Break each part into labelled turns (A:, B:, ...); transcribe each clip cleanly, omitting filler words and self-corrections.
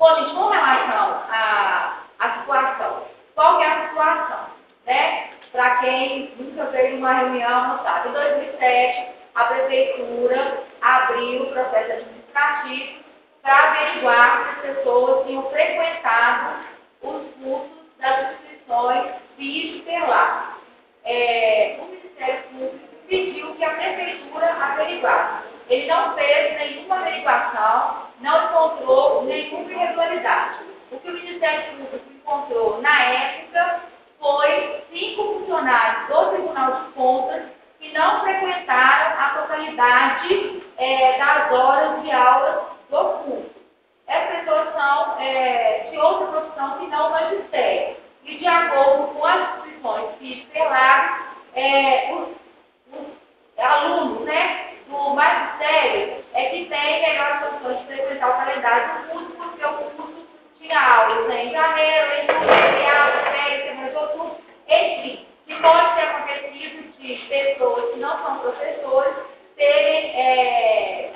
A: Bom, gente, com relação à situação, qual que é a situação, né? Para quem nunca fez uma reunião, não sabe. Em 2007, a Prefeitura abriu o processo administrativo para averiguar se as pessoas tinham frequentado os cursos das instituições FIS-PELAR. O Ministério Público pediu que a Prefeitura averiguasse. Ele não fez nenhuma averiguação, não encontrou nenhuma irregularidade. O que o Ministério Público encontrou na época foi 5 funcionários do Tribunal de Contas que não frequentaram a totalidade das horas de aulas do curso. Essas pessoas são de outra profissão que não o magistério. E de acordo com as instituições FIS-PELAR, os alunos, né, do magistério é que tem melhores condições de frequentar o calendário do curso, porque o curso tinha aulas em janeiro, em julho, feriado, férias, semana de outubro, enfim, que pode ter acontecido de pessoas que não são professores terem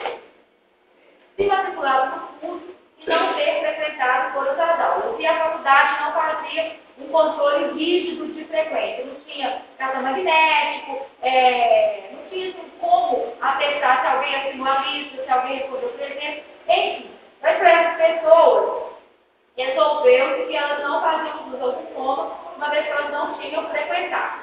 A: se matriculado no curso e não ter frequentado todas as aulas. E a faculdade não fazia um controle rígido de frequência, não tinha cartão magnético, não tinha assim, como atestar se alguém assinou a lista, se alguém respondeu presente, enfim. Mas para essas pessoas, resolveu que elas não faziam uso do diploma, uma vez que elas não tinham frequentado.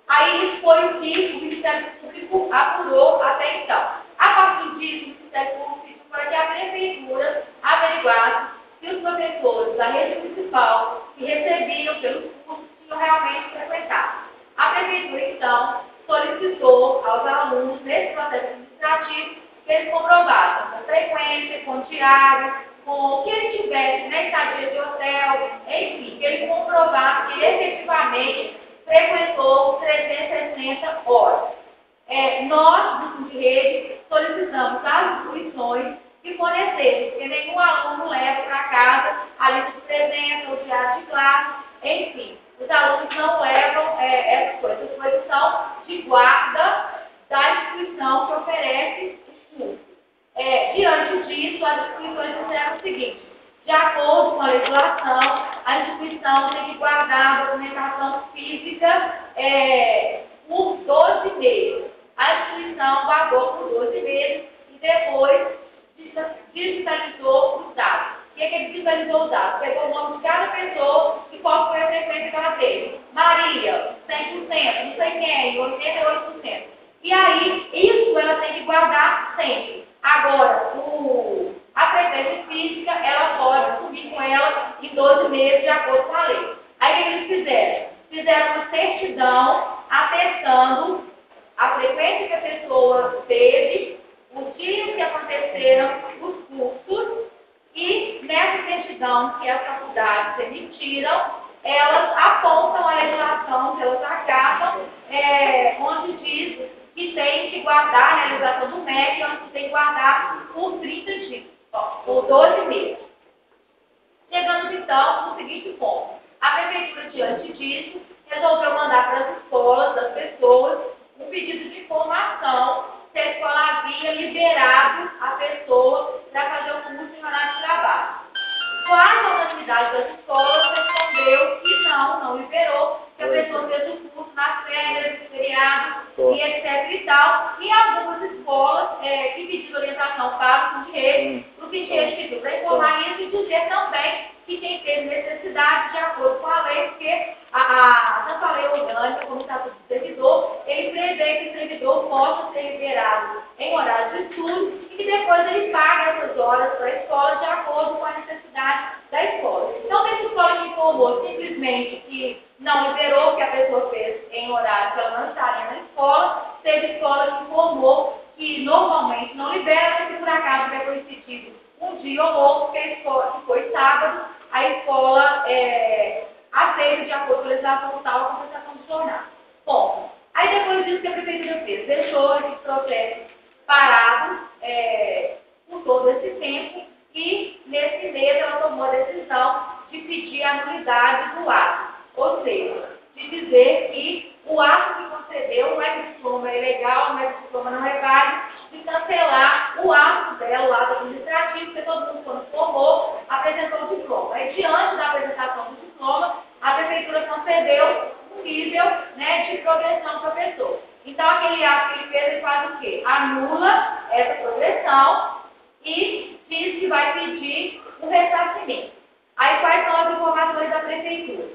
A: Aí foi o que o Ministério Público apurou até então. A partir disso, o Ministério Público pediu para que a Prefeitura averiguasse se os professores da rede municipal que recebiam pelos cursos tinham realmente frequentado. A Prefeitura, então, solicitou aos alunos, nesse processo administrativo, que eles comprovassem com frequência, com diário, com o que ele tivesse na estadia de hotel, enfim, que ele comprovasse que efetivamente frequentou 360 horas. Nós, do Curso de Rede, solicitamos às instituições que fornecessem, porque nenhum aluno leva para casa a lista de presença, o diário de classe, enfim. Os alunos não levam essas coisas são de guarda da instituição que oferece os cursos. Diante disso, as instituições fizeram o seguinte: de acordo com a legislação, a instituição tem que guardar a documentação física por 12 meses. A instituição guardou por 12 meses e depois digitalizou os dados. O que é que ele digitalizou os dados? Pegou o nome de cada pessoa e qual foi a frequência que ela teve. Maria, 100%, não sei quem, 88%. E aí, isso ela tem que guardar sempre. Agora, a frequência física, ela pode subir com ela em 12 meses, de acordo com a lei. Aí, o que eles fizeram? Fizeram uma certidão atestando a frequência que a pessoa teve, os dias que aconteceram os cursos, e nessa certidão que as faculdades emitiram, elas apontam a legislação que elas acatam, onde diz que tem que guardar a realização do MEC, onde tem que guardar por 30 dias, por 12 meses. Chegamos então no seguinte ponto: a Prefeitura, diante disso, resolveu mandar para as escolas das pessoas um pedido de informação se a escola havia liberado a pessoa para fazer o curso em horário de trabalho. Quase a unanimidade das escolas respondeu que não liberou, que a pessoa fez o curso nas férias, no feriado, e etc e tal. E algumas escolas que pediram orientação para o Curso de Rede, o Rede pediu para informar isso e dizer também que quem teve necessidade, de acordo com a lei, porque tanto a lei orgânica como o estatuto do servidor, ele prevê que o servidor possa ser liberado em horário de estudo e que depois ele paga essas horas para a escola de acordo com a necessidade da escola. Então, tem escola que informou simplesmente que não liberou, que a pessoa fez em horário que ela não estaria na escola. Teve escola que informou que normalmente não libera, mas se por acaso tiver coincidido um dia ou outro, que a escola, que foi sábado, a escola aceita, de acordo com a legislação total, a compensação de jornada. Bom, aí depois disso que a Prefeitura fez, deixou esse processo parado por todo esse tempo e, nesse mês, ela tomou a decisão de pedir a nulidade do ato. Ou seja, de dizer que o ato que concedeu não é que o diploma é ilegal, não é que o diploma não é válido, de cancelar o ato dela, o ato administrativo, porque todo mundo, quando formou, apresentou o anula essa progressão e diz que vai pedir o ressarcimento. Aí, quais são as informações da prefeitura?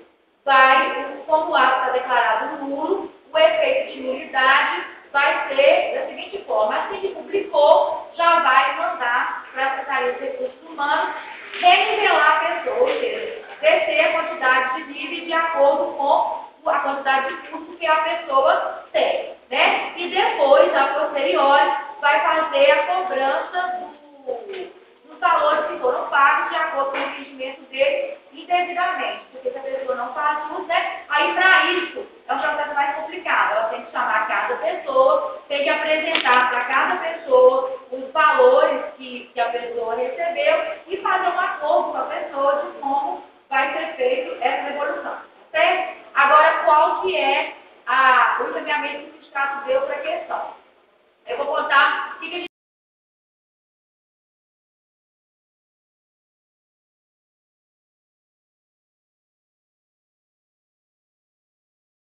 A: Como o ato está declarado nulo, o efeito de nulidade vai ser da seguinte forma: assim que publicou, já vai mandar para a Secretaria de Recursos Humanos renivelar a pessoa, ou seja, descer a quantidade de nível de acordo com a quantidade de custo que a pessoa tem, né? E depois, a posteriori, vai fazer a cobrança dos valores que foram pagos de acordo com o entendimento dele indevidamente, porque se a pessoa não faz uso, né? Aí, para isso, é um processo mais complicado. Ela tem que chamar cada pessoa, tem que apresentar para cada pessoa os valores que a pessoa recebeu e fazer um acordo com a pessoa de como vai ser feito essa devolução, certo? Agora, qual que é o encaminhamento que o sindicato deu para a questão? Eu vou contar o que a gente